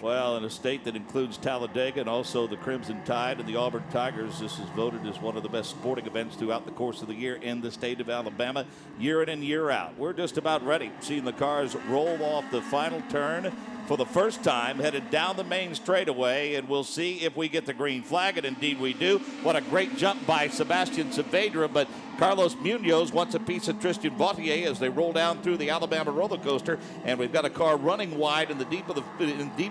Well, in a state that includes Talladega and also the Crimson Tide and the Auburn Tigers, this is voted as one of the best sporting events throughout the course of the year in the state of Alabama, year in and year out. We're just about ready, seeing the cars roll off the final turn for the first time, headed down the main straightaway, and we'll see if we get the green flag, and indeed we do. What a great jump by Sebastian Saavedra, but Carlos Munoz wants a piece of Tristan Vautier as they roll down through the Alabama roller coaster, and we've got a car running wide in the deep of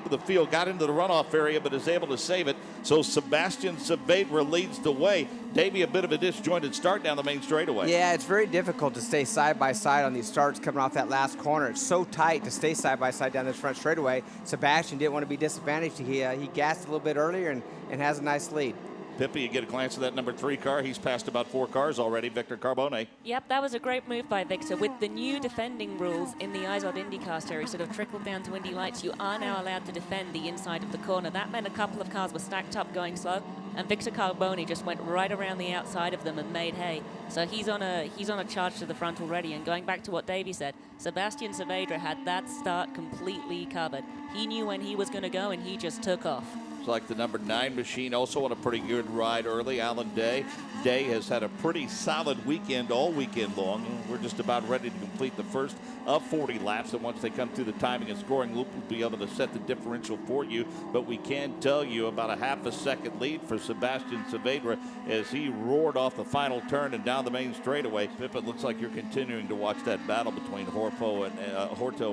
the field, got into the runoff area, but is able to save it. So Sebastian Saavedra leads the way. Davey, a bit of a disjointed start down the main straightaway. Yeah, it's very difficult to stay side by side on these starts coming off that last corner. It's so tight to stay side by side down this front straightaway. Sebastian didn't want to be disadvantaged. He gassed a little bit earlier and has a nice lead. Pippi, you get a glance at that number 3 car. He's passed about 4 cars already, Victor Carbone. Yep, that was a great move by Victor. With the new defending rules in the IZOD IndyCar series that have trickled down to Indy Lights, you are now allowed to defend the inside of the corner. That meant a couple of cars were stacked up going slow, and Victor Carbone just went right around the outside of them and made hay. So he's on a charge to the front already. And going back to what Davey said, Sebastian Saavedra had that start completely covered. He knew when he was going to go, and he just took off. It's like the number 9 machine, also on a pretty good ride early. Alan Day. Day has had a pretty solid weekend all weekend long. We're just about ready to complete the first of 40 laps, and once they come through the timing and scoring loop, we'll be able to set the differential for you. But we can tell you about a half a second lead for Sebastian Saavedra as he roared off the final turn and down the main straightaway. Pip, it looks like you're continuing to watch that battle between Horto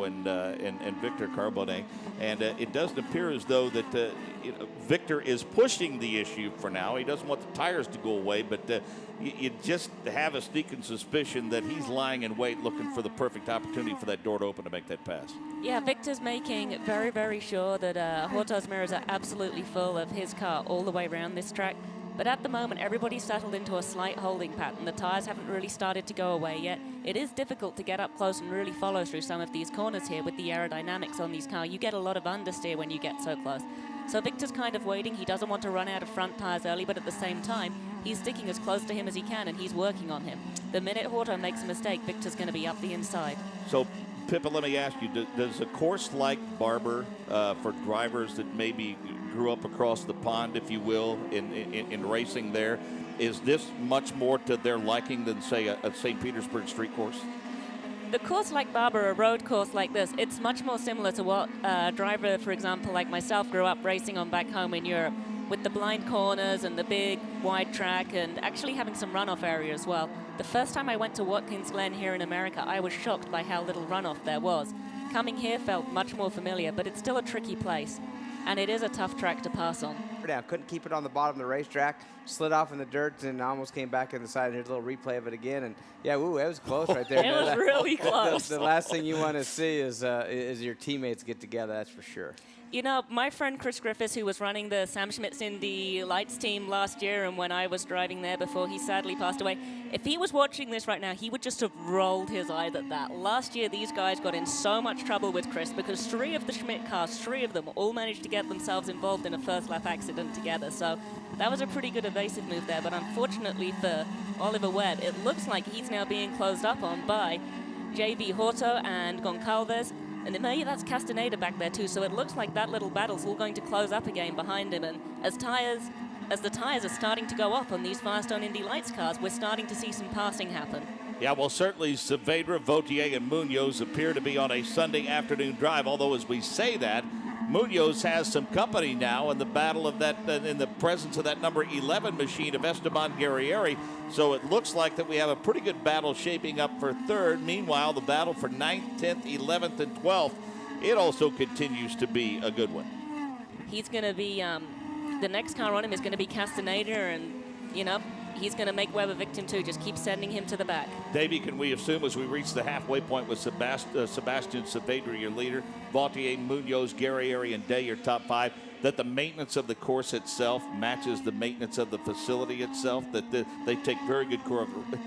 and Victor Carbone, and it doesn't appear as though that Victor is pushing the issue for now. He doesn't want the tires to go away, but you just have a sneaking suspicion that he's lying in wait looking for the perfect opportunity for that door to open to make that pass. Yeah, Victor's making it very, very sure that Horto's mirrors are absolutely full of his car all the way around this track. But at the moment, everybody's settled into a slight holding pattern. The tires haven't really started to go away yet. It is difficult to get up close and really follow through some of these corners here with the aerodynamics on these cars. You get a lot of understeer when you get so close. So Victor's kind of waiting. He doesn't want to run out of front tires early, but at the same time, he's sticking as close to him as he can, and he's working on him. The minute Horto makes a mistake, Victor's going to be up the inside. So, Pippa, let me ask you, does a course like Barber, for drivers that maybe grew up across the pond, if you will, in racing there, is this much more to their liking than, say, a St. Petersburg street course? The course like Barber, a road course like this, it's much more similar to what a driver, for example, like myself, grew up racing on back home in Europe, with the blind corners and the big wide track and actually having some runoff area as well. The first time I went to Watkins Glen here in America, I was shocked by how little runoff there was. Coming here felt much more familiar, but it's still a tricky place, and it is a tough track to pass on. Down, couldn't keep it on the bottom of the racetrack, slid off in the dirt and almost came back in the side. Here's a little replay of it again, and yeah, ooh, it was close right there. It was really close. The last thing you want to see is your teammates get together, that's for sure. You know, my friend Chris Griffiths, who was running the Sam Schmitz Indy Lights team last year, and when I was driving there before he sadly passed away, if he was watching this right now, he would just have rolled his eyes at that. Last year, these guys got in so much trouble with Chris because 3 of the Schmidt cars, 3 of them, all managed to get themselves involved in a first lap accident together. So that was a pretty good evasive move there. But unfortunately for Oliver Webb, it looks like he's now being closed up on by J.B. Horto and Goncalves. And maybe that's Castaneda back there too, so it looks like that little battle's all going to close up again behind him. And as the tires are starting to go up on these Firestone Indy Lights cars, we're starting to see some passing happen. Yeah, well, certainly Saavedra, Vautier, and Munoz appear to be on a Sunday afternoon drive, although as we say that, Munoz has some company now in the battle of that, in the presence of that number 11 machine of Esteban Guerrieri. So it looks like that we have a pretty good battle shaping up for third. Meanwhile, the battle for 9th, 10th, 11th, and 12th, it also continues to be a good one. He's going to be, the next car on him is going to be Castaneda, and, you know, he's going to make Webb a victim too. Just keep sending him to the back. Davey, can we assume as we reach the halfway point with Sebastian Saavedra, your leader, Vautier, Munoz, Guerrieri, and Day, your top 5, that the maintenance of the course itself matches the maintenance of the facility itself, that they take very good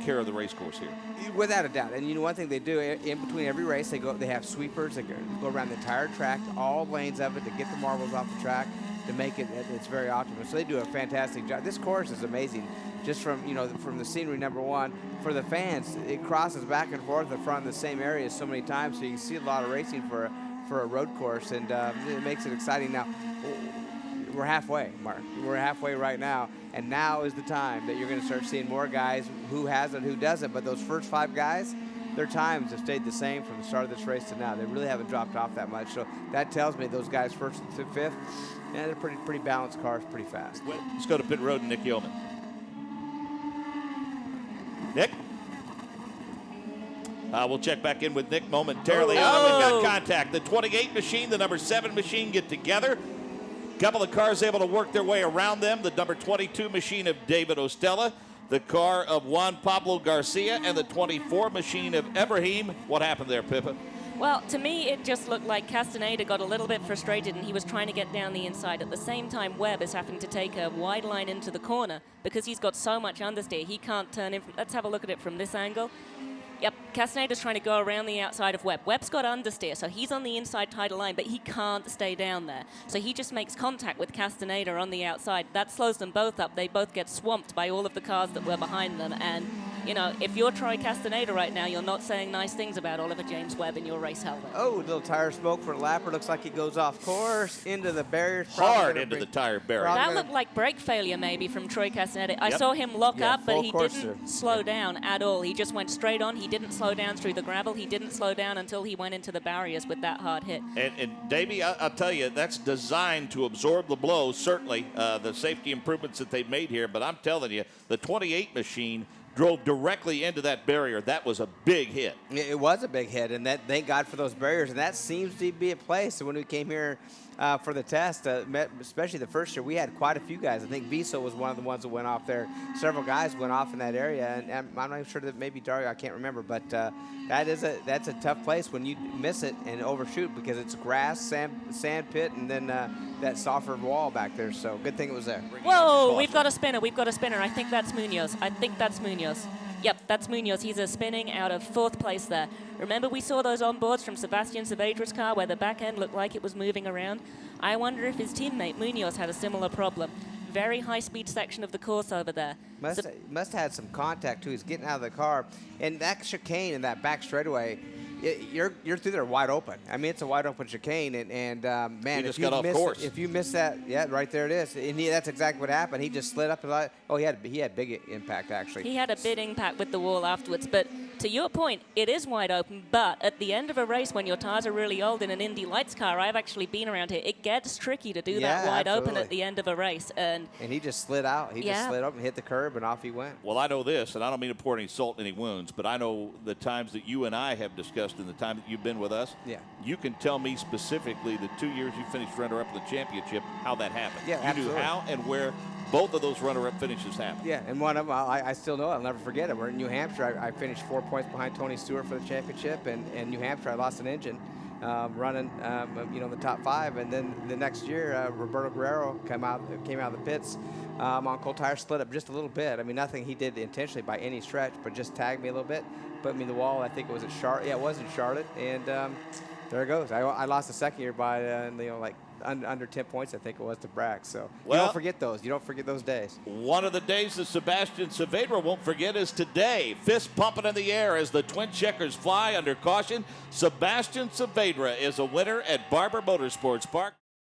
care of the race course here? Without a doubt. And you know one thing they do, in between every race, they have sweepers that go around the entire track, all lanes of it, to get the marbles off the track, to make it's very optimal. So they do a fantastic job. This course is amazing. Just from the scenery, number one, for the fans, it crosses back and forth in front of the same area so many times, so you can see a lot of racing for for a road course, and it makes it exciting. Now, we're halfway, Mark. We're halfway right now, and now is the time that you're going to start seeing more guys who has it, who doesn't. But those first 5 guys, their times have stayed the same from the start of this race to now. They really haven't dropped off that much. So that tells me those guys first to 5th, and they're pretty balanced cars, pretty fast. Let's go to pit road and Nick Yeoman. Nick? We'll check back in with Nick momentarily. We've got contact. The 28 machine, the number 7 machine get together. Couple of cars able to work their way around them. The number 22 machine of David Ostella, the car of Juan Pablo Garcia, and the 24 machine of Ibrahim. What happened there, Pippa? Well, to me, it just looked like Castaneda got a little bit frustrated, and he was trying to get down the inside. At the same time, Webb is having to take a wide line into the corner because he's got so much understeer. He can't turn in. Let's have a look at it from this angle. Yep, Castaneda's trying to go around the outside of Webb. Webb's got understeer, so he's on the inside tight line, but he can't stay down there. So he just makes contact with Castaneda on the outside. That slows them both up. They both get swamped by all of the cars that were behind them. And, you know, if you're Troy Castaneda right now, you're not saying nice things about Oliver James Webb in your race helmet. Oh, a little tire smoke for Lapper. Looks like he goes off course into the barriers. Hard into the tire barrier. That looked like brake failure maybe from Troy Castaneda. I saw him lock up, but he didn't slow down at all. He just went straight on. He didn't slow down through the gravel. He didn't slow down until he went into the barriers with that hard hit. And Davey, I'll tell you, that's designed to absorb the blow, certainly, the safety improvements that they've made here. But I'm telling you, the 28 machine drove directly into that barrier. That was a big hit. It was a big hit, and that thank God for those barriers. And that seems to be a place. So when we came here for the test, especially the first year, we had quite a few guys. I think Viso was one of the ones that went off there. Several guys went off in that area, and I'm not sure that maybe Dario, I can't remember, but that's a tough place when you miss it and overshoot because it's grass, sand pit, and then that softer wall back there. So good thing it was there. Whoa, we've got a spinner. I think that's Munoz. Yep, that's Munoz. He's spinning out of 4th place there. Remember we saw those onboards from Sebastian Saavedra's car where the back end looked like it was moving around? I wonder if his teammate Munoz had a similar problem. Very high-speed section of the course over there. Must have had some contact, too. He's getting out of the car. And that chicane in that back straightaway, you're through there wide open. I mean, it's a wide open chicane, and man, if you miss that, yeah, right there it is. And that's exactly what happened. He just slid up. He had big impact actually. He had a big impact with the wall afterwards. But to your point, it is wide open. But at the end of a race, when your tires are really old in an Indy Lights car, I've actually been around here. It gets tricky to do that wide open at the end of a race. And he just slid out. He just slid up and hit the curb, and off he went. Well, I know this, and I don't mean to pour any salt in any wounds, but I know the times that you and I have discussed in the time that you've been with us. Yeah. You can tell me specifically the 2 years you finished runner-up in the championship, how that happened. Yeah, absolutely. You knew how and where both of those runner-up finishes happened. Yeah, and one of them, I still know it. I'll never forget it. We're in New Hampshire. I finished 4 points behind Tony Stewart for the championship, and New Hampshire, I lost an engine running, the top 5. And then the next year, Roberto Guerrero came out of the pits on cold tires, split up just a little bit. I mean, nothing he did intentionally by any stretch, but just tagged me a little bit, put me in the wall. I think it was at Charlotte. Yeah, it was in Charlotte, and there it goes. I lost the second year by under 10 points, I think it was, to Brack. So you don't forget those. You don't forget those days. One of the days that Sebastian Saavedra won't forget is today. Fist pumping in the air as the twin checkers fly under caution. Sebastian Saavedra is a winner at Barber Motorsports Park.